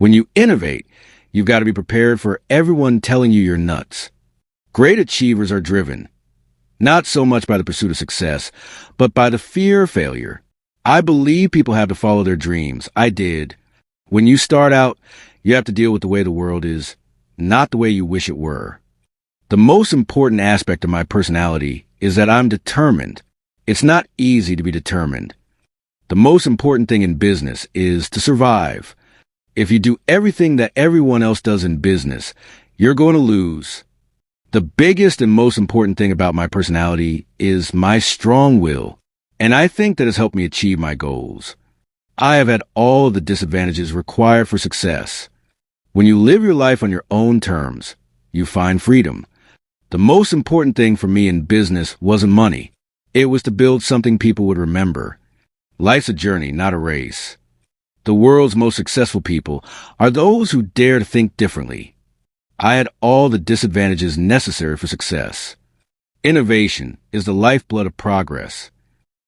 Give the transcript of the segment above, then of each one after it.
When you innovate, you've got to be prepared for everyone telling you you're nuts. Great achievers are driven, not so much by the pursuit of success, but by the fear of failure. I believe people have to follow their dreams. I did. When you start out, you have to deal with the way the world is, not the way you wish it were. The most important aspect of my personality is that I'm determined. It's not easy to be determined. The most important thing in business is to survive. If you do everything that everyone else does in business, you're going to lose. The biggest and most important thing about my personality is my strong will, and I think that has helped me achieve my goals. I have had all of the disadvantages required for success. When you live your life on your own terms, you find freedom. The most important thing for me in business wasn't money. It was to build something people would remember. Life's a journey, not a race. The world's most successful people are those who dare to think differently. I had all the disadvantages necessary for success. Innovation is the lifeblood of progress.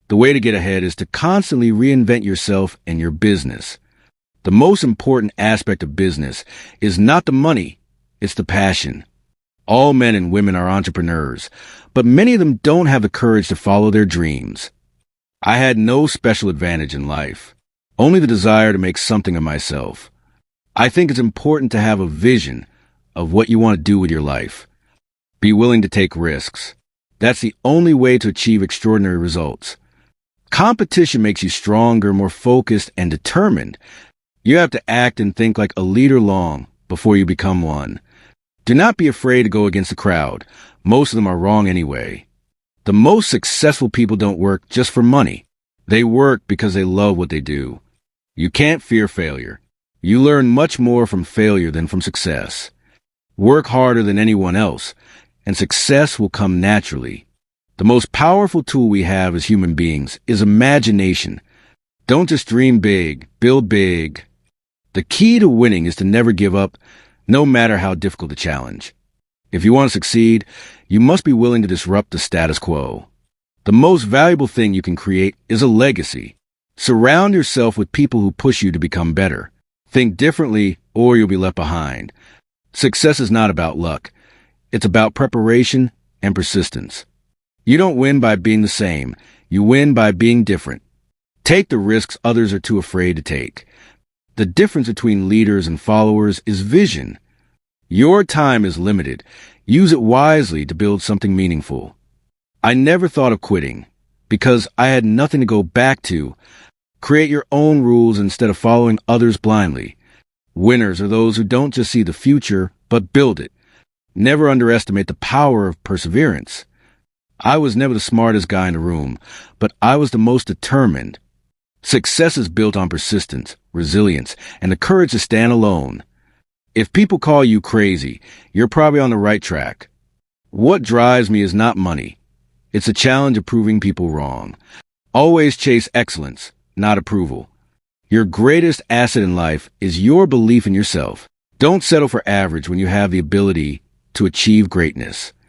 The way to get ahead is to constantly reinvent yourself and your business. The most important aspect of business is not the money, it's the passion. All men and women are entrepreneurs, but many of them don't have the courage to follow their dreams. I had no special advantage in life, only the desire to make something of myself. I think it's important to have a vision of what you want to do with your life. Be willing to take risks. That's the only way to achieve extraordinary results. Competition makes you stronger, more focused, and determined. You have to act and think like a leader long before you become one. Do not be afraid to go against the crowd. Most of them are wrong anyway. The most successful people don't work just for money. They work because they love what they do. You can't fear failure. You learn much more from failure than from success. Work harder than anyone else, and success will come naturally. The most powerful tool we have as human beings is imagination. Don't just dream big, build big. The key to winning is to never give up, no matter how difficult the challenge. If you want to succeed, you must be willing to disrupt the status quo. The most valuable thing you can create is a legacy. Surround yourself with people who push you to become better. Think differently, or you'll be left behind. Success is not about luck. It's about preparation and persistence. You don't win by being the same. You win by being different. Take the risks others are too afraid to take. The difference between leaders and followers is vision. Your time is limited. Use it wisely to build something meaningful. I never thought of quitting because I had nothing to go back to. Create your own rules instead of following others blindly. Winners are those who don't just see the future, but build it. Never underestimate the power of perseverance. I was never the smartest guy in the room, but I was the most determined. Success is built on persistence, resilience, and the courage to stand alone. If people call you crazy, you're probably on the right track. What drives me is not money. It's a challenge of proving people wrong. Always chase excellence, not approval. Your greatest asset in life is your belief in yourself. Don't settle for average when you have the ability to achieve greatness.